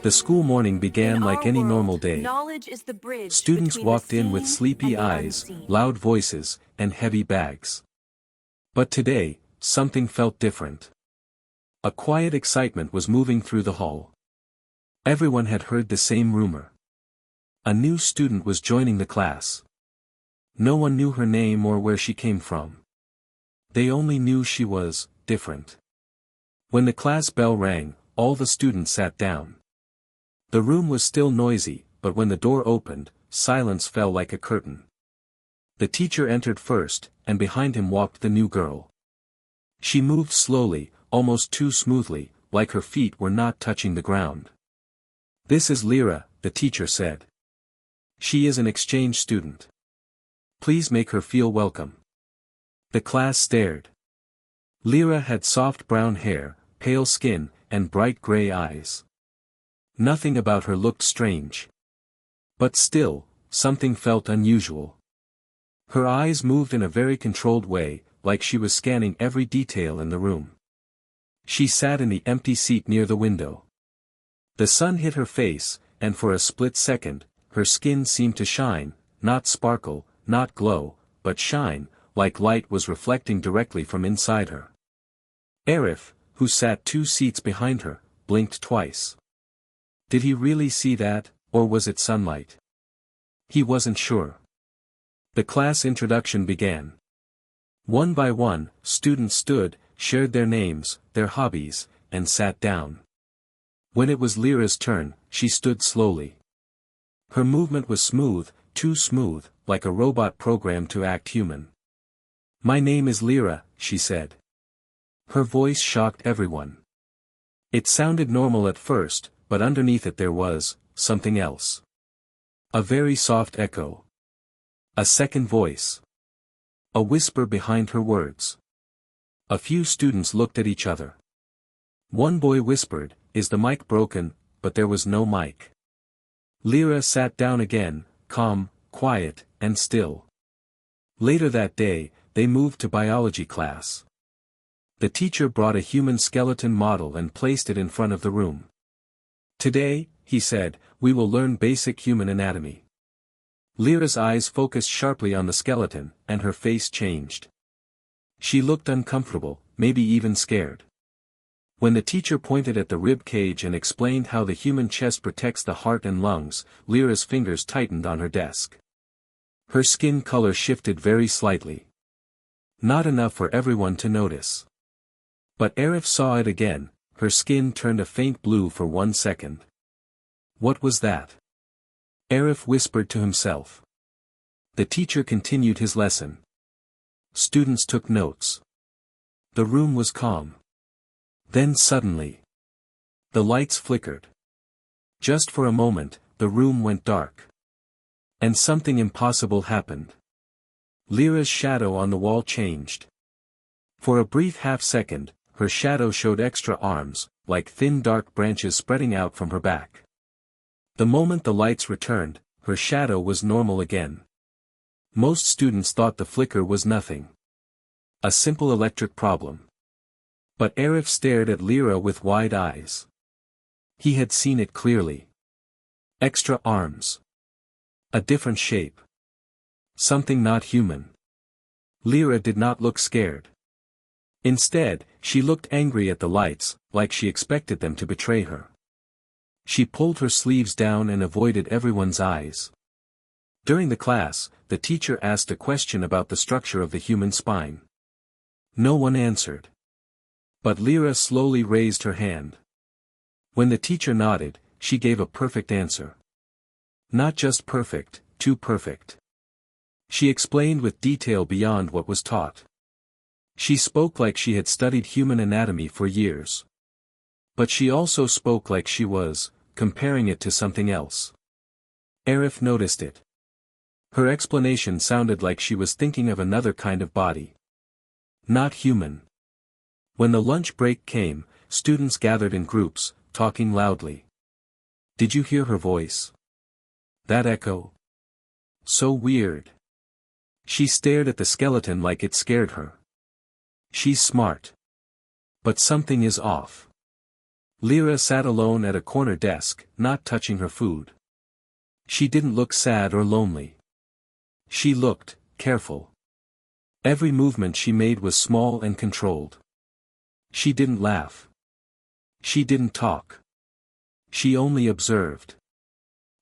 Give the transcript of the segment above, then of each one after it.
The school morning began like any normal day. Knowledge is the bridge Students between walked the in with seen sleepy and the eyes, unseen. loud voices, and heavy bags. But today, something felt different. A quiet excitement was moving through the hall. Everyone had heard the same rumor. A new student was joining the class. No one knew her name or where she came from. They only knew she was different. When the class bell rang, all the students sat down. The room was still noisy, but when the door opened, silence fell like a curtain. The teacher entered first, and behind him walked the new girl. She moved slowly, almost too smoothly, like her feet were not touching the ground. "This is Lyra," the teacher said. "She is an exchange student. Please make her feel welcome." The class stared. Lyra had soft brown hair, pale skin, and bright gray eyes. Nothing about her looked strange. But still, something felt unusual. Her eyes moved in a very controlled way, like she was scanning every detail in the room. She sat in the empty seat near the window. The sun hit her face, and for a split second, her skin seemed to shine, not sparkle, not glow, but shine, like light was reflecting directly from inside her. Arif, who sat 2 seats behind her, blinked twice. Did he really see that, or was it sunlight? He wasn't sure. The class introduction began. One by one, students stood, shared their names, their hobbies, and sat down. When it was Lyra's turn, she stood slowly. Her movement was smooth, too smooth, like a robot programmed to act human. "My name is Lyra," she said. Her voice shocked everyone. It sounded normal at first, but underneath it there was something else. A very soft echo. A second voice. A whisper behind her words. A few students looked at each other. One boy whispered, "Is the mic broken?" but there was no mic. Lyra sat down again, calm, quiet, and still. Later that day, they moved to biology class. The teacher brought a human skeleton model and placed it in front of the room. "Today," he said, "we will learn basic human anatomy." Lyra's eyes focused sharply on the skeleton, and her face changed. She looked uncomfortable, maybe even scared. When the teacher pointed at the rib cage and explained how the human chest protects the heart and lungs, Lyra's fingers tightened on her desk. Her skin color shifted very slightly. Not enough for everyone to notice. But Arif saw it again. Her skin turned a faint blue for 1 second. What was that? Arif whispered to himself. The teacher continued his lesson. Students took notes. The room was calm. Then suddenly, the lights flickered. Just for a moment, the room went dark. And something impossible happened. Lyra's shadow on the wall changed. For a brief half-second, her shadow showed extra arms, like thin dark branches spreading out from her back. The moment the lights returned, her shadow was normal again. Most students thought the flicker was nothing. A simple electric problem. But Arif stared at Lyra with wide eyes. He had seen it clearly. Extra arms. A different shape. Something not human. Lyra did not look scared. Instead, she looked angry at the lights, like she expected them to betray her. She pulled her sleeves down and avoided everyone's eyes. During the class, the teacher asked a question about the structure of the human spine. No one answered. But Lyra slowly raised her hand. When the teacher nodded, she gave a perfect answer. Not just perfect, too perfect. She explained with detail beyond what was taught. She spoke like she had studied human anatomy for years. But she also spoke like she was comparing it to something else. Arif noticed it. Her explanation sounded like she was thinking of another kind of body. Not human. When the lunch break came, students gathered in groups, talking loudly. Did you hear her voice? That echo? So weird. She stared at the skeleton like it scared her. She's smart. But something is off. Lyra sat alone at a corner desk, not touching her food. She didn't look sad or lonely. She looked careful. Every movement she made was small and controlled. She didn't laugh. She didn't talk. She only observed.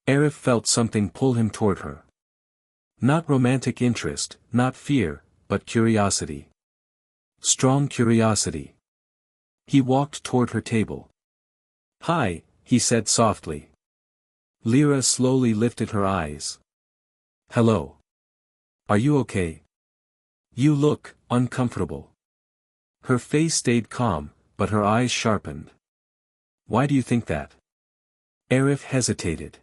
Arif felt something pull him toward her. Not romantic interest, not fear, but curiosity. Strong curiosity. He walked toward her table. "Hi," he said softly. Lyra slowly lifted her eyes. "Hello. Are you okay? You look uncomfortable." Her face stayed calm, but her eyes sharpened. "Why do you think that?" Arif hesitated.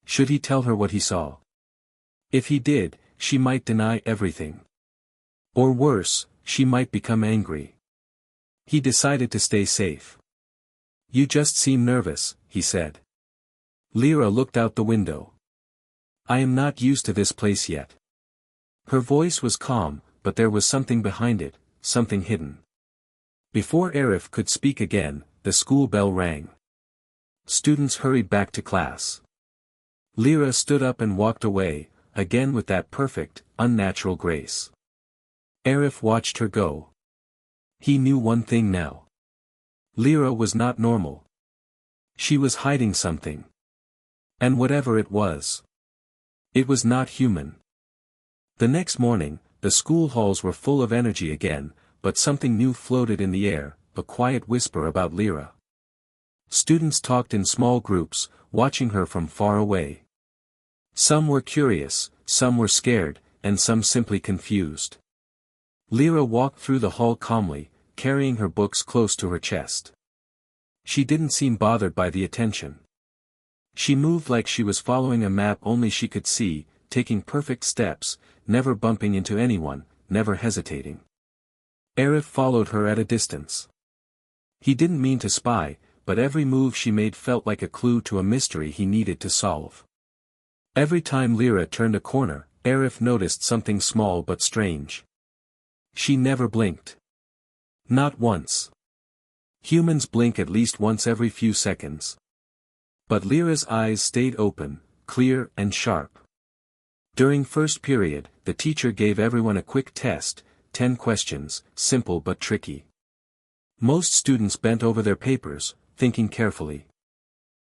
Should he tell her what he saw? If he did, she might deny everything. Or worse, she might become angry. He decided to stay safe. "You just seem nervous," he said. Lyra looked out the window. "I am not used to this place yet." Her voice was calm, but there was something behind it, something hidden. Before Arif could speak again, the school bell rang. Students hurried back to class. Lyra stood up and walked away, again with that perfect, unnatural grace. Arif watched her go. He knew one thing now. Lyra was not normal. She was hiding something. And whatever it was not human. The next morning, the school halls were full of energy again, but something new floated in the air, a quiet whisper about Lyra. Students talked in small groups, watching her from far away. Some were curious, some were scared, and some simply confused. Lyra walked through the hall calmly, carrying her books close to her chest. She didn't seem bothered by the attention. She moved like she was following a map only she could see, taking perfect steps, never bumping into anyone, never hesitating. Arif followed her at a distance. He didn't mean to spy, but every move she made felt like a clue to a mystery he needed to solve. Every time Lyra turned a corner, Arif noticed something small but strange. She never blinked. Not once. Humans blink at least once every few seconds. But Lyra's eyes stayed open, clear and sharp. During first period, the teacher gave everyone a quick test, 10 questions, simple but tricky. Most students bent over their papers, thinking carefully.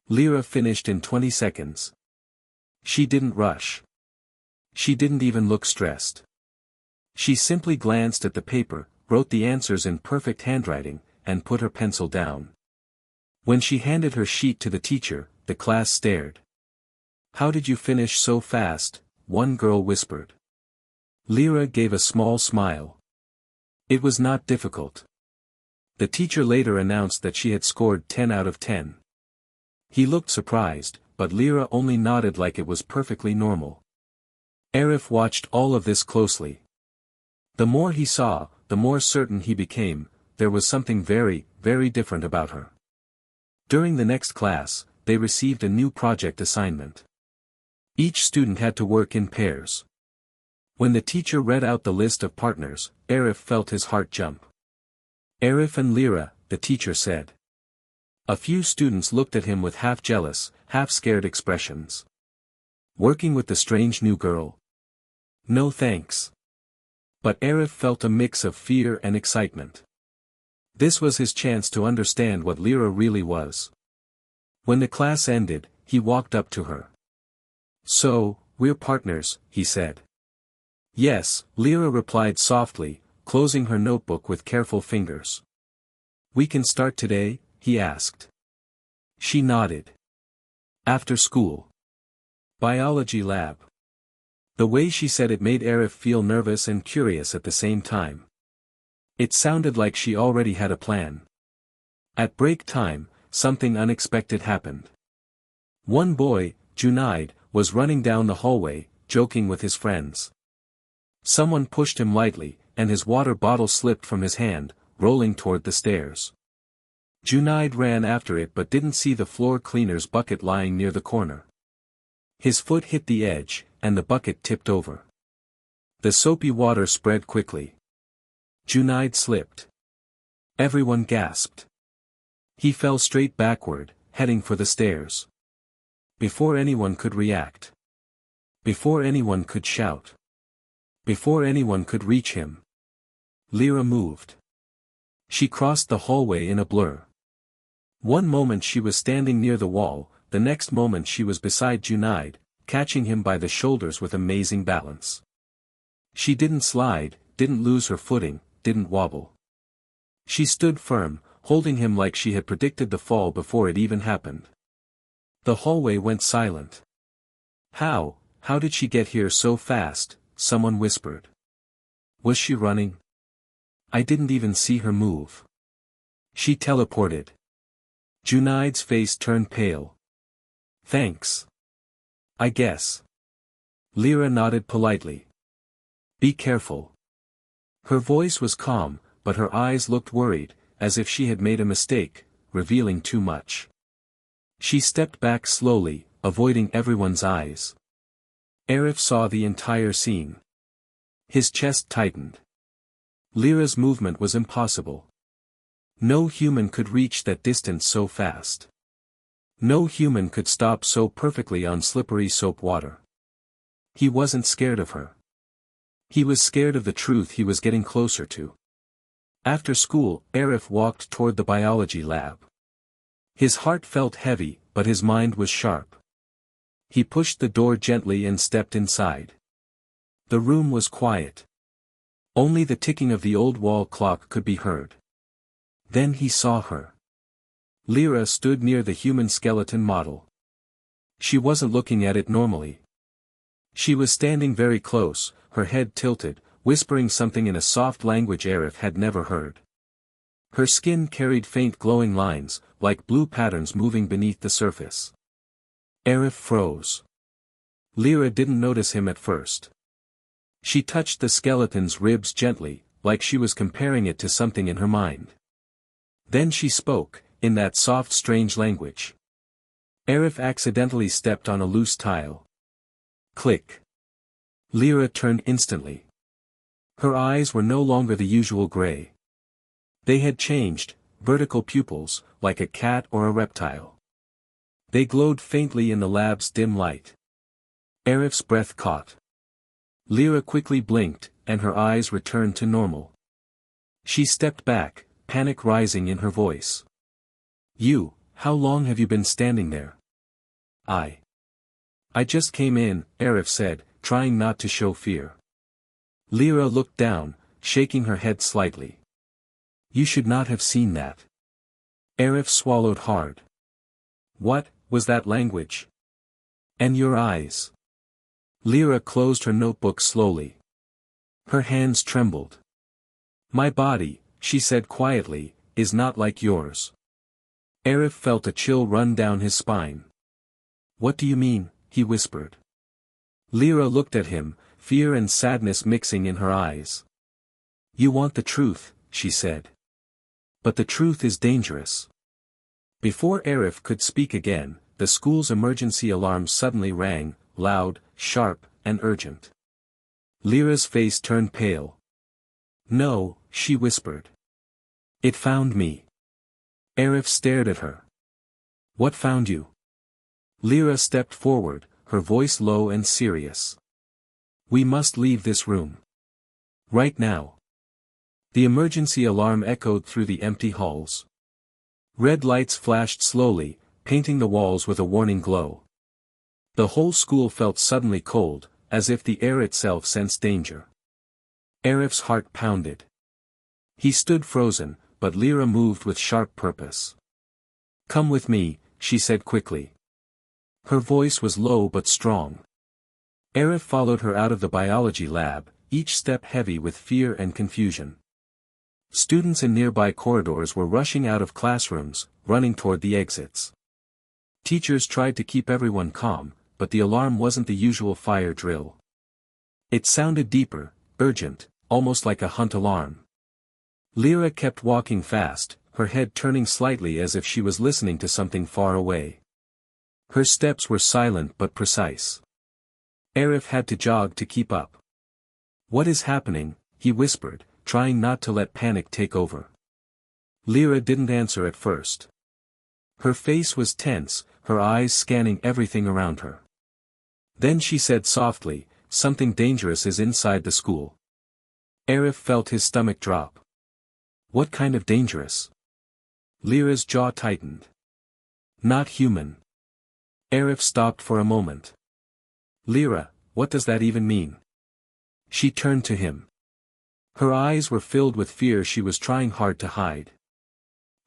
Lyra finished in 20 seconds. She didn't rush. She didn't even look stressed. She simply glanced at the paper, wrote the answers in perfect handwriting, and put her pencil down. When she handed her sheet to the teacher, the class stared. "How did you finish so fast?" one girl whispered. Lyra gave a small smile. It was not difficult. The teacher later announced that she had scored 10 out of 10. He looked surprised, but Lyra only nodded like it was perfectly normal. Arif watched all of this closely. The more he saw, the more certain he became, there was something very, very different about her. During the next class, they received a new project assignment. Each student had to work in pairs. When the teacher read out the list of partners, Arif felt his heart jump. "Arif and Lyra," the teacher said. A few students looked at him with half jealous, half scared expressions. Working with the strange new girl? No thanks. But Arif felt a mix of fear and excitement. This was his chance to understand what Lyra really was. When the class ended, he walked up to her. "So, we're partners," he said. "Yes," Lyra replied softly, closing her notebook with careful fingers. "We can start today?" he asked. She nodded. "After school. Biology lab." The way she said it made Arif feel nervous and curious at the same time. It sounded like she already had a plan. At break time, something unexpected happened. One boy, Junaid, was running down the hallway, joking with his friends. Someone pushed him lightly, and his water bottle slipped from his hand, rolling toward the stairs. Junaid ran after it but didn't see the floor cleaner's bucket lying near the corner. His foot hit the edge, and the bucket tipped over. The soapy water spread quickly. Junaid slipped. Everyone gasped. He fell straight backward, heading for the stairs. Before anyone could react. Before anyone could shout. Before anyone could reach him. Lyra moved. She crossed the hallway in a blur. One moment she was standing near the wall, the next moment she was beside Junaid, catching him by the shoulders with amazing balance. She didn't slide, didn't lose her footing, didn't wobble. She stood firm, holding him like she had predicted the fall before it even happened. The hallway went silent. How did she get here so fast? Someone whispered. Was she running? I didn't even see her move. She teleported. Junaid's face turned pale. Thanks. I guess. Lyra nodded politely. Be careful. Her voice was calm, but her eyes looked worried, as if she had made a mistake, revealing too much. She stepped back slowly, avoiding everyone's eyes. Arif saw the entire scene. His chest tightened. Lyra's movement was impossible. No human could reach that distance so fast. No human could stop so perfectly on slippery soap water. He wasn't scared of her. He was scared of the truth he was getting closer to. After school, Arif walked toward the biology lab. His heart felt heavy, but his mind was sharp. He pushed the door gently and stepped inside. The room was quiet. Only the ticking of the old wall clock could be heard. Then he saw her. Lyra stood near the human skeleton model. She wasn't looking at it normally. She was standing very close, her head tilted, whispering something in a soft language Arif had never heard. Her skin carried faint glowing lines, like blue patterns moving beneath the surface. Arif froze. Lyra didn't notice him at first. She touched the skeleton's ribs gently, like she was comparing it to something in her mind. Then she spoke, in that soft strange language. Arif accidentally stepped on a loose tile. Click. Lyra turned instantly. Her eyes were no longer the usual gray. They had changed, vertical pupils, like a cat or a reptile. They glowed faintly in the lab's dim light. Arif's breath caught. Lyra quickly blinked, and her eyes returned to normal. She stepped back, panic rising in her voice. How long have you been standing there? I just came in, Arif said, trying not to show fear. Lyra looked down, shaking her head slightly. You should not have seen that. Arif swallowed hard. What was that language? And your eyes? Lyra closed her notebook slowly. Her hands trembled. My body, she said quietly, is not like yours. Arif felt a chill run down his spine. What do you mean? He whispered. Lyra looked at him, fear and sadness mixing in her eyes. You want the truth, she said. But the truth is dangerous. Before Arif could speak again, the school's emergency alarm suddenly rang, loud, sharp, and urgent. Lyra's face turned pale. No, she whispered. It found me. Arif stared at her. What found you? Lyra stepped forward, her voice low and serious. We must leave this room. Right now. The emergency alarm echoed through the empty halls. Red lights flashed slowly, painting the walls with a warning glow. The whole school felt suddenly cold, as if the air itself sensed danger. Arif's heart pounded. He stood frozen, but Lyra moved with sharp purpose. Come with me, she said quickly. Her voice was low but strong. Arif followed her out of the biology lab, each step heavy with fear and confusion. Students in nearby corridors were rushing out of classrooms, running toward the exits. Teachers tried to keep everyone calm, but the alarm wasn't the usual fire drill. It sounded deeper, urgent, almost like a hunt alarm. Lyra kept walking fast, her head turning slightly as if she was listening to something far away. Her steps were silent but precise. Arif had to jog to keep up. What is happening? He whispered, trying not to let panic take over. Lyra didn't answer at first. Her face was tense, her eyes scanning everything around her. Then she said softly, "Something dangerous is inside the school." Arif felt his stomach drop. What kind of dangerous? Lyra's jaw tightened. Not human. Arif stopped for a moment. Lyra, what does that even mean? She turned to him. Her eyes were filled with fear she was trying hard to hide.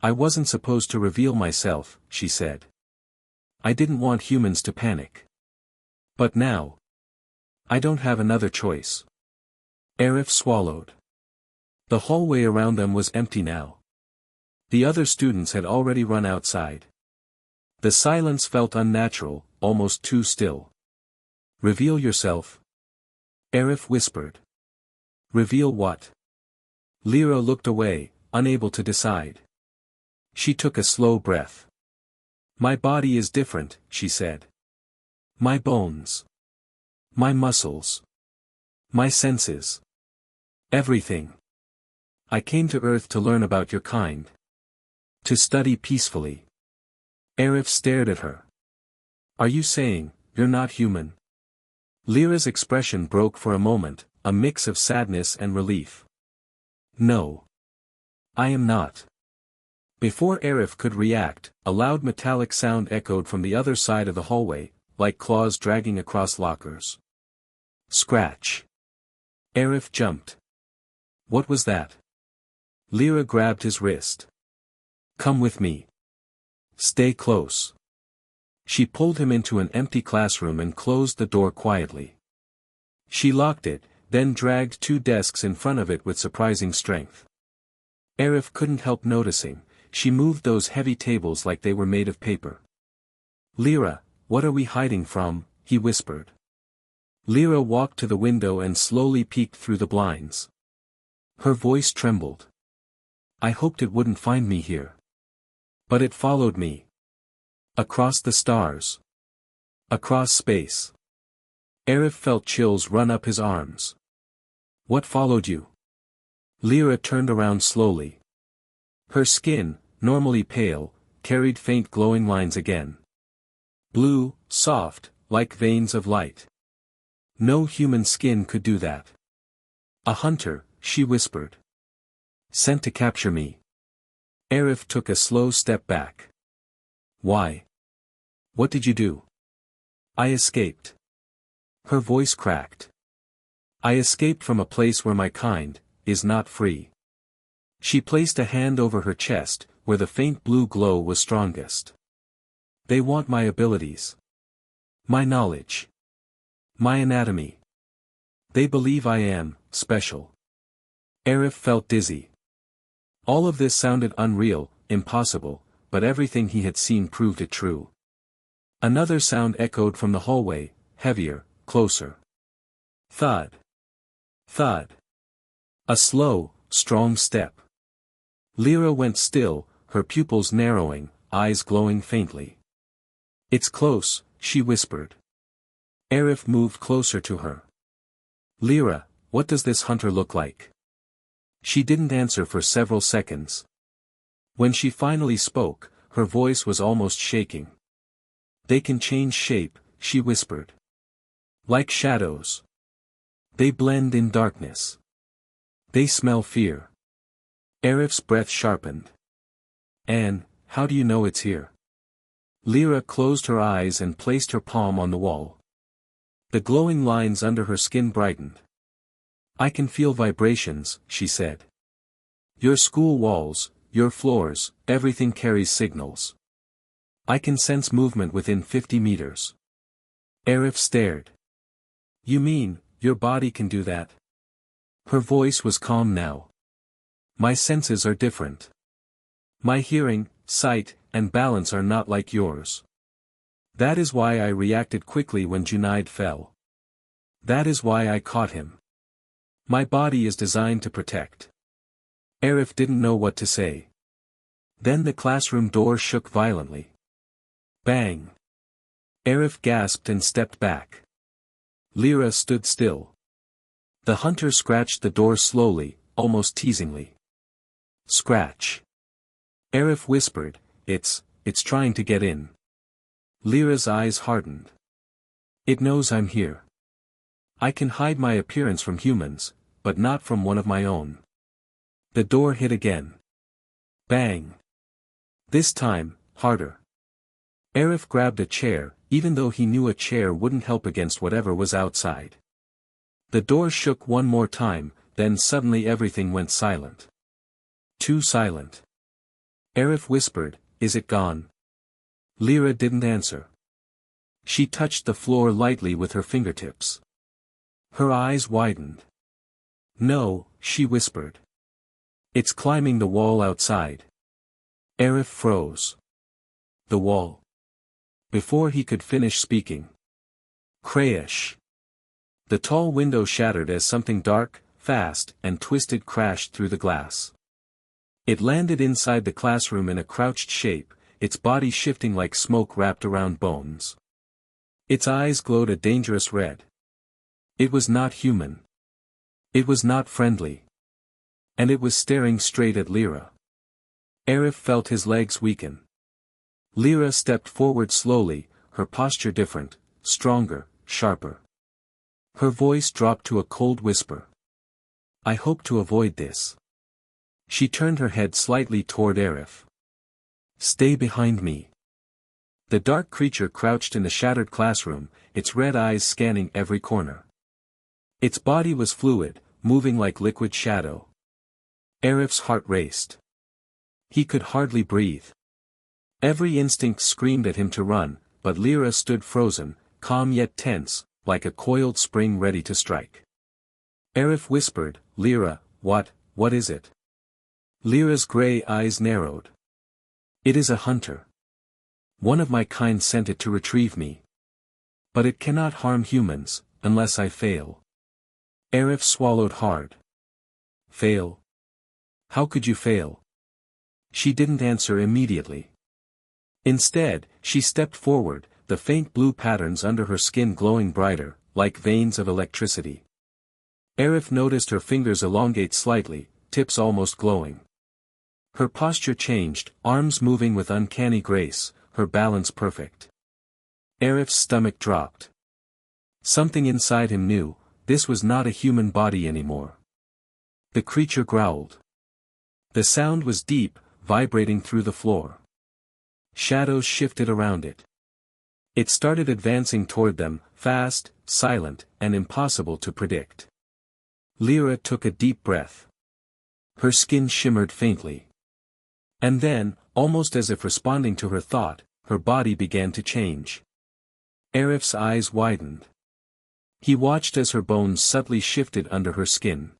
"I wasn't supposed to reveal myself," she said. "I didn't want humans to panic. But now, I don't have another choice." Arif swallowed. The hallway around them was empty now. The other students had already run outside. The silence felt unnatural, almost too still. "Reveal yourself?" Arif whispered. "Reveal what?" Lyra looked away, unable to decide. She took a slow breath. "My body is different," she said. "My bones. My muscles. My senses. Everything. I came to Earth to learn about your kind. To study peacefully." Arif stared at her. "Are you saying, you're not human?" Lyra's expression broke for a moment, a mix of sadness and relief. "No. I am not." Before Arif could react, a loud metallic sound echoed from the other side of the hallway, like claws dragging across lockers. Scratch. Arif jumped. What was that? Lyra grabbed his wrist. "Come with me. Stay close." She pulled him into an empty classroom and closed the door quietly. She locked it, then dragged 2 desks in front of it with surprising strength. Arif couldn't help noticing, she moved those heavy tables like they were made of paper. "Lyra, what are we hiding from?" he whispered. Lyra walked to the window and slowly peeked through the blinds. Her voice trembled. "I hoped it wouldn't find me here. But it followed me. Across the stars. Across space." Arif felt chills run up his arms. "What followed you?" Lyra turned around slowly. Her skin, normally pale, carried faint glowing lines again. Blue, soft, like veins of light. No human skin could do that. "A hunter," she whispered. "Sent to capture me." Arif took a slow step back. "Why? What did you do?" "I escaped." Her voice cracked. "I escaped from a place where my kind is not free." She placed a hand over her chest, where the faint blue glow was strongest. "They want my abilities. My knowledge. My anatomy. They believe I am special." Arif felt dizzy. All of this sounded unreal, impossible, but everything he had seen proved it true. Another sound echoed from the hallway, heavier, closer. Thud. Thud. A slow, strong step. Lyra went still, her pupils narrowing, eyes glowing faintly. "It's close," she whispered. Arif moved closer to her. "Lyra, what does this hunter look like?" She didn't answer for several seconds. When she finally spoke, her voice was almost shaking. "They can change shape," she whispered. "Like shadows. They blend in darkness. They smell fear." Arif's breath sharpened. "Anne, how do you know it's here?" Lyra closed her eyes and placed her palm on the wall. The glowing lines under her skin brightened. "I can feel vibrations," she said. "Your school walls, your floors, everything carries signals. I can sense movement within 50 meters. Arif stared. "You mean, your body can do that?" Her voice was calm now. "My senses are different. My hearing, sight, and balance are not like yours. That is why I reacted quickly when Junaid fell. That is why I caught him. My body is designed to protect." Arif didn't know what to say. Then the classroom door shook violently. Bang! Arif gasped and stepped back. Lyra stood still. The hunter scratched the door slowly, almost teasingly. "Scratch." Arif whispered, "It's it's trying to get in. Lyra's eyes hardened. It knows I'm here. I can hide my appearance from humans, but not from one of my own. The door hit again. Bang. This time, harder. Aerith grabbed a chair, even though he knew a chair wouldn't help against whatever was outside. The door shook one more time, then suddenly everything went silent. Too silent. Aerith whispered, "Is it gone?" Lyra didn't answer. She touched the floor lightly with her fingertips. Her eyes widened. "No," she whispered. "It's climbing the wall outside." Aerith froze. The wall. Before he could finish speaking. Crash. The tall window shattered as something dark, fast, and twisted crashed through the glass. It landed inside the classroom in a crouched shape, its body shifting like smoke wrapped around bones. Its eyes glowed a dangerous red. It was not human. It was not friendly. And it was staring straight at Lyra. Aerith felt his legs weaken. Lyra stepped forward slowly, her posture different, stronger, sharper. Her voice dropped to a cold whisper. "I hope to avoid this." She turned her head slightly toward Aerith. "Stay behind me." The dark creature crouched in the shattered classroom, its red eyes scanning every corner. Its body was fluid, moving like liquid shadow. Aerith's heart raced. He could hardly breathe. Every instinct screamed at him to run, but Lyra stood frozen, calm yet tense, like a coiled spring ready to strike. Aerith whispered, "Lyra, what is it?" Lyra's gray eyes narrowed. "It is a hunter. One of my kind sent it to retrieve me. But it cannot harm humans, unless I fail." Aerith swallowed hard. "Fail? How could you fail?" She didn't answer immediately. Instead, she stepped forward, the faint blue patterns under her skin glowing brighter, like veins of electricity. Aerith noticed her fingers elongate slightly, tips almost glowing. Her posture changed, arms moving with uncanny grace, her balance perfect. Aerith's stomach dropped. Something inside him knew, this was not a human body anymore. The creature growled. The sound was deep, vibrating through the floor. Shadows shifted around it. It started advancing toward them, fast, silent, and impossible to predict. Lyra took a deep breath. Her skin shimmered faintly. And then, almost as if responding to her thought, her body began to change. Aerith's eyes widened. He watched as her bones subtly shifted under her skin.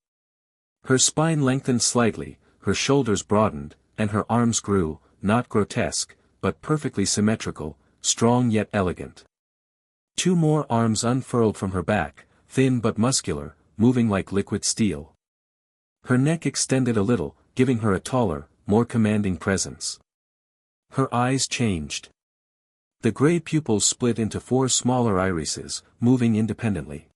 Her spine lengthened slightly, her shoulders broadened, and her arms grew, not grotesque, but perfectly symmetrical, strong yet elegant. Two more arms unfurled from her back, thin but muscular, moving like liquid steel. Her neck extended a little, giving her a taller, more commanding presence. Her eyes changed. The gray pupils split into four smaller irises, moving independently.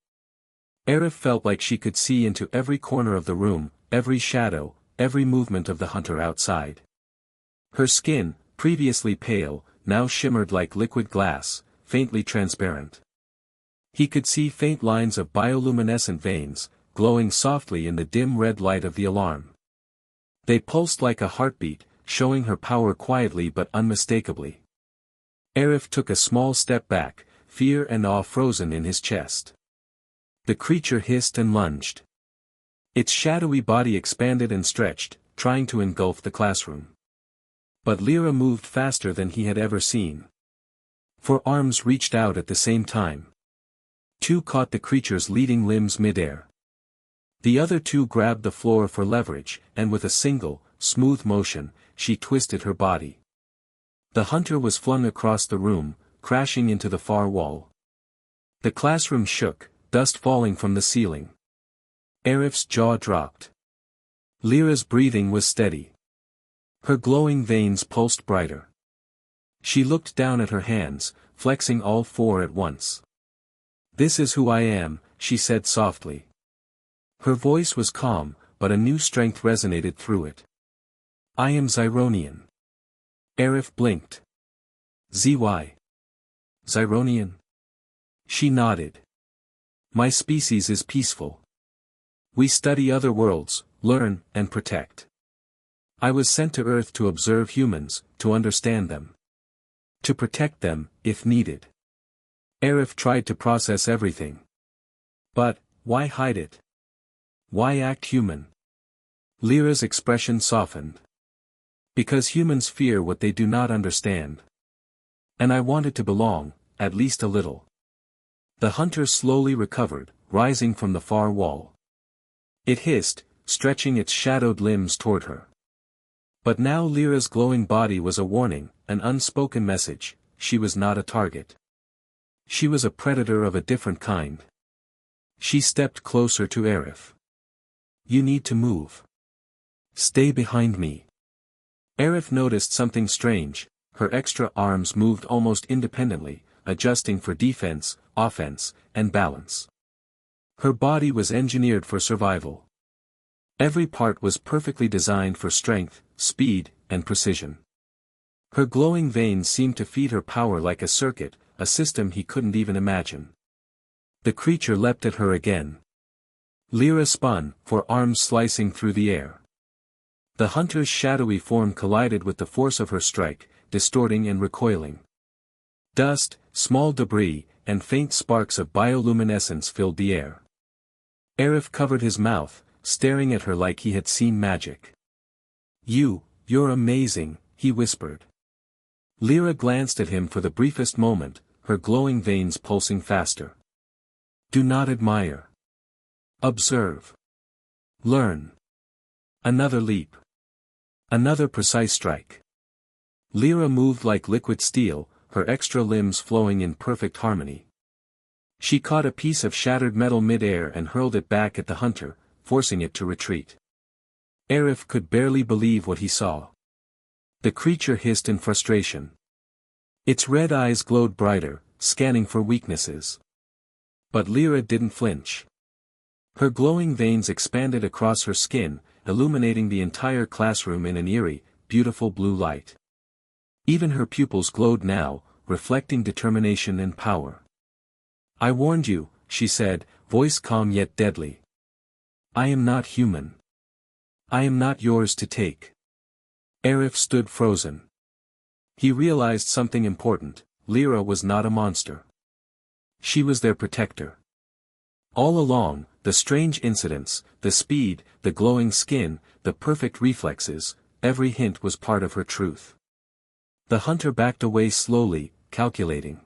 Aerith felt like she could see into every corner of the room, every shadow, every movement of the hunter outside. Her skin, previously pale, now shimmered like liquid glass, faintly transparent. He could see faint lines of bioluminescent veins, glowing softly in the dim red light of the alarm. They pulsed like a heartbeat, showing her power quietly but unmistakably. Aerith took a small step back, fear and awe frozen in his chest. The creature hissed and lunged. Its shadowy body expanded and stretched, trying to engulf the classroom. But Lyra moved faster than he had ever seen. Four arms reached out at the same time. Two caught the creature's leading limbs midair. The other two grabbed the floor for leverage, and with a single, smooth motion, she twisted her body. The hunter was flung across the room, crashing into the far wall. The classroom shook, dust falling from the ceiling. Aerith's jaw dropped. Lyra's breathing was steady. Her glowing veins pulsed brighter. She looked down at her hands, flexing all four at once. "This is who I am," she said softly. Her voice was calm, but a new strength resonated through it. "I am Zyronian." Aerith blinked. ZY. Zyronian? She nodded. My species is peaceful. We study other worlds, learn, and protect. I was sent to Earth to observe humans, to understand them. To protect them, if needed. Arif tried to process everything. But, why hide it? Why act human? Lyra's expression softened. Because humans fear what they do not understand. And I wanted to belong, at least a little. The hunter slowly recovered, rising from the far wall. It hissed, stretching its shadowed limbs toward her. But now Lyra's glowing body was a warning, an unspoken message. She was not a target. She was a predator of a different kind. She stepped closer to Arif. You need to move. Stay behind me. Arif noticed something strange. Her extra arms moved almost independently, adjusting for defense, offense, and balance. Her body was engineered for survival. Every part was perfectly designed for strength, speed, and precision. Her glowing veins seemed to feed her power like a circuit, a system he couldn't even imagine. The creature leapt at her again. Lyra spun, forearms slicing through the air. The hunter's shadowy form collided with the force of her strike, distorting and recoiling. Dust, small debris, and faint sparks of bioluminescence filled the air. Arif covered his mouth, staring at her like he had seen magic. You're amazing, he whispered. Lyra glanced at him for the briefest moment, her glowing veins pulsing faster. Do not admire. Observe. Learn. Another leap. Another precise strike. Lyra moved like liquid steel, her extra limbs flowing in perfect harmony. She caught a piece of shattered metal mid-air and hurled it back at the hunter, forcing it to retreat. Arif could barely believe what he saw. The creature hissed in frustration. Its red eyes glowed brighter, scanning for weaknesses. But Lyra didn't flinch. Her glowing veins expanded across her skin, illuminating the entire classroom in an eerie, beautiful blue light. Even her pupils glowed now, reflecting determination and power. I warned you, she said, voice calm yet deadly. I am not human. I am not yours to take. Arif stood frozen. He realized something important. Lyra was not a monster. She was their protector. All along, the strange incidents, the speed, the glowing skin, the perfect reflexes, every hint was part of her truth. The hunter backed away slowly, calculating.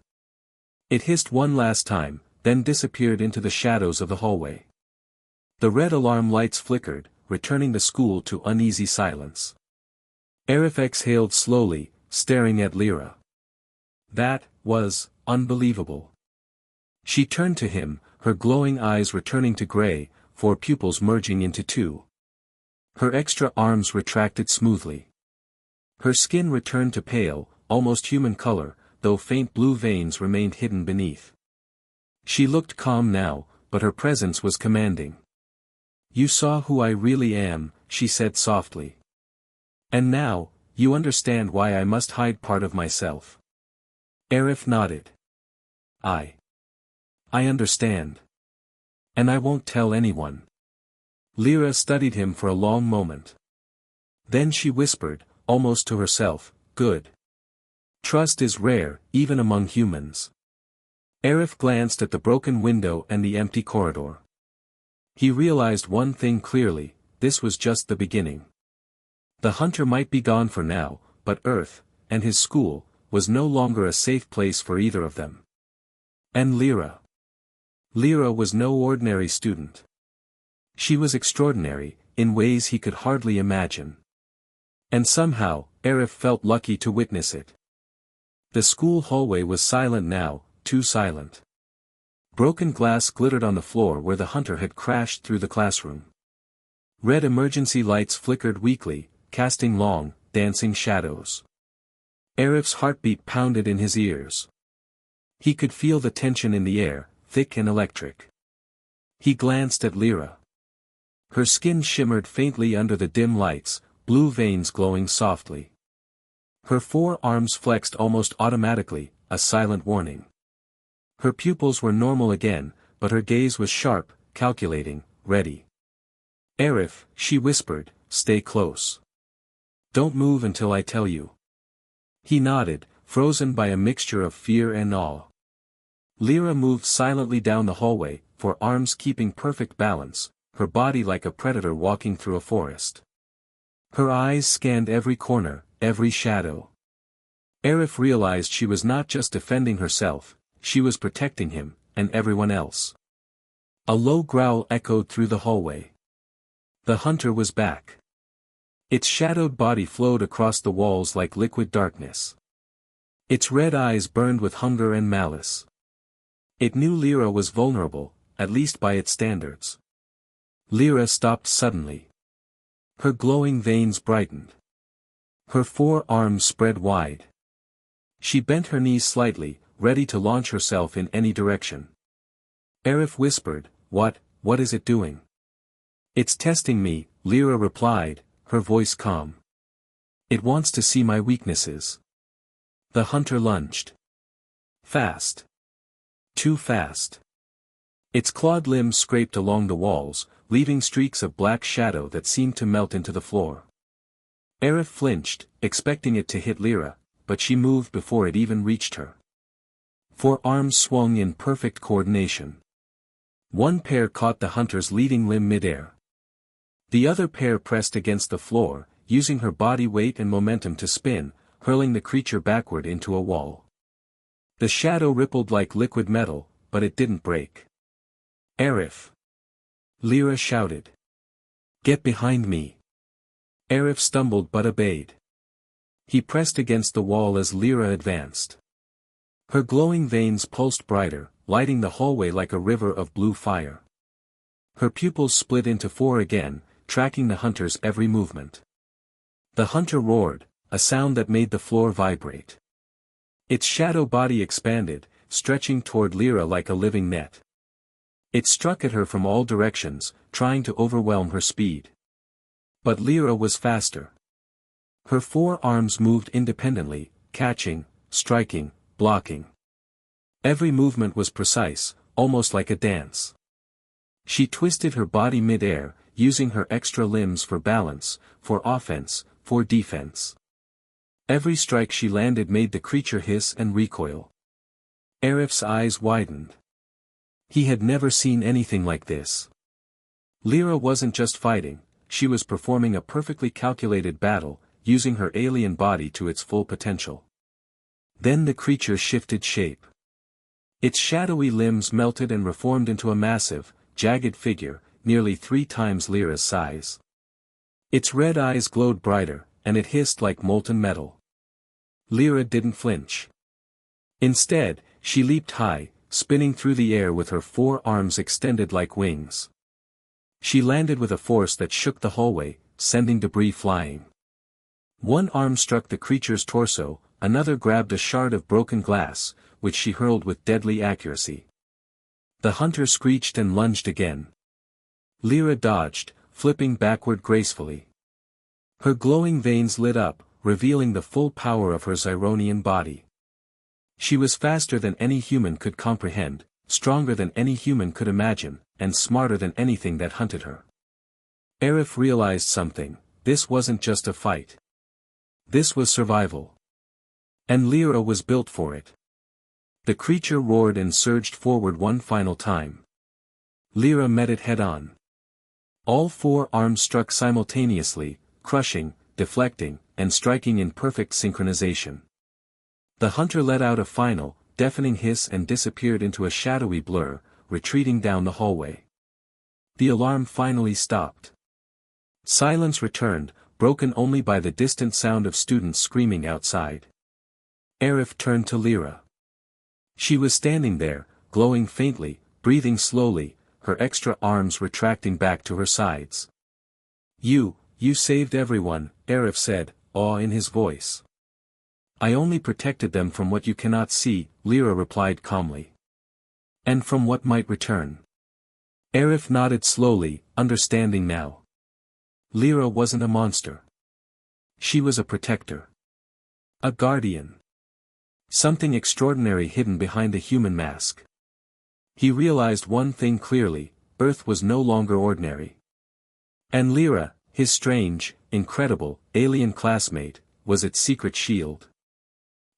It hissed one last time, then disappeared into the shadows of the hallway. The red alarm lights flickered, returning the school to uneasy silence. Arif exhaled slowly, staring at Lyra. That was unbelievable. She turned to him, her glowing eyes returning to gray, 4 pupils merging into 2. Her extra arms retracted smoothly. Her skin returned to pale, almost human color, though faint blue veins remained hidden beneath. She looked calm now, but her presence was commanding. You saw who I really am, she said softly. And now, you understand why I must hide part of myself. Arif nodded. I understand. And I won't tell anyone. Lyra studied him for a long moment. Then she whispered, almost to herself, good. Trust is rare, even among humans. Arif glanced at the broken window and the empty corridor. He realized one thing clearly, this was just the beginning. The hunter might be gone for now, but Earth, and his school, was no longer a safe place for either of them. And Lyra. Lyra was no ordinary student. She was extraordinary, in ways he could hardly imagine. And somehow, Arif felt lucky to witness it. The school hallway was silent now, too silent. Broken glass glittered on the floor where the hunter had crashed through the classroom. Red emergency lights flickered weakly, casting long, dancing shadows. Arif's heartbeat pounded in his ears. He could feel the tension in the air, thick and electric. He glanced at Lyra. Her skin shimmered faintly under the dim lights, blue veins glowing softly. Her forearms flexed almost automatically, a silent warning. Her pupils were normal again, but her gaze was sharp, calculating, ready. "Arif," she whispered, "stay close. Don't move until I tell you." He nodded, frozen by a mixture of fear and awe. Lyra moved silently down the hallway, her arms keeping perfect balance, her body like a predator walking through a forest. Her eyes scanned every corner, every shadow. Arif realized she was not just defending herself, she was protecting him, and everyone else. A low growl echoed through the hallway. The hunter was back. Its shadowed body flowed across the walls like liquid darkness. Its red eyes burned with hunger and malice. It knew Lyra was vulnerable, at least by its standards. Lyra stopped suddenly. Her glowing veins brightened. Her forearms spread wide. She bent her knees slightly, ready to launch herself in any direction. Arif whispered, What is it doing?" "It's testing me," Lyra replied, her voice calm. "It wants to see my weaknesses." The hunter lunged. Fast. Too fast. Its clawed limbs scraped along the walls, leaving streaks of black shadow that seemed to melt into the floor. Arif flinched, expecting it to hit Lyra, but she moved before it even reached her. Four arms swung in perfect coordination. One pair caught the hunter's leading limb midair. The other pair pressed against the floor, using her body weight and momentum to spin, hurling the creature backward into a wall. The shadow rippled like liquid metal, but it didn't break. "Arif!" Lyra shouted. "Get behind me!" Arif stumbled but obeyed. He pressed against the wall as Lyra advanced. Her glowing veins pulsed brighter, lighting the hallway like a river of blue fire. Her pupils split into four again, tracking the hunter's every movement. The hunter roared, a sound that made the floor vibrate. Its shadow body expanded, stretching toward Lyra like a living net. It struck at her from all directions, trying to overwhelm her speed. But Lyra was faster. Her four arms moved independently, catching, striking, blocking. Every movement was precise, almost like a dance. She twisted her body mid-air, using her extra limbs for balance, for offense, for defense. Every strike she landed made the creature hiss and recoil. Arif's eyes widened. He had never seen anything like this. Lyra wasn't just fighting, she was performing a perfectly calculated battle, using her alien body to its full potential. Then the creature shifted shape. Its shadowy limbs melted and reformed into a massive, jagged figure, nearly 3 times Lyra's size. Its red eyes glowed brighter, and it hissed like molten metal. Lyra didn't flinch. Instead, she leaped high, spinning through the air with her 4 arms extended like wings. She landed with a force that shook the hallway, sending debris flying. One arm struck the creature's torso, another grabbed a shard of broken glass, which she hurled with deadly accuracy. The hunter screeched and lunged again. Lyra dodged, flipping backward gracefully. Her glowing veins lit up, revealing the full power of her Zyronian body. She was faster than any human could comprehend, stronger than any human could imagine, and smarter than anything that hunted her. Arif realized something: this wasn't just a fight. This was survival. And Lyra was built for it. The creature roared and surged forward one final time. Lyra met it head-on. All 4 arms struck simultaneously, crushing, deflecting, and striking in perfect synchronization. The hunter let out a final, deafening hiss and disappeared into a shadowy blur, retreating down the hallway. The alarm finally stopped. Silence returned, broken only by the distant sound of students screaming outside. Arif turned to Lyra. She was standing there, glowing faintly, breathing slowly, her extra arms retracting back to her sides. You saved everyone," Arif said, awe in his voice. "I only protected them from what you cannot see," Lyra replied calmly. "And from what might return." Arif nodded slowly, understanding now. Lyra wasn't a monster. She was a protector. A guardian. Something extraordinary hidden behind a human mask. He realized one thing clearly: Earth was no longer ordinary. And Lyra, his strange, incredible, alien classmate, was its secret shield.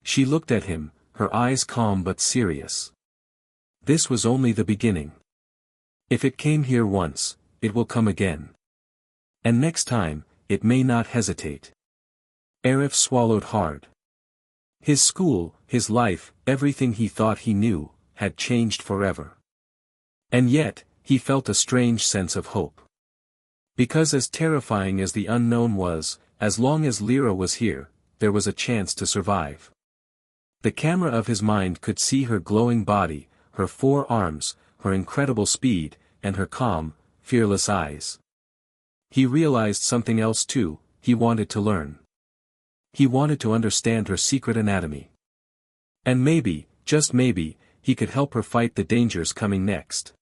She looked at him, her eyes calm but serious. This was only the beginning. If it came here once, it will come again. And next time, it may not hesitate. Arif swallowed hard. His school, his life, everything he thought he knew, had changed forever. And yet, he felt a strange sense of hope. Because as terrifying as the unknown was, as long as Lyra was here, there was a chance to survive. The camera of his mind could see her glowing body, her 4 arms, her incredible speed, and her calm, fearless eyes. He realized something else too: he wanted to learn. He wanted to understand her secret anatomy. And maybe, just maybe, he could help her fight the dangers coming next.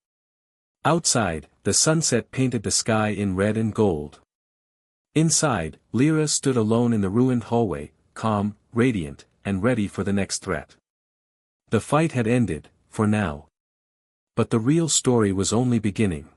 Outside, the sunset painted the sky in red and gold. Inside, Lyra stood alone in the ruined hallway, calm, radiant, and ready for the next threat. The fight had ended, for now. But the real story was only beginning.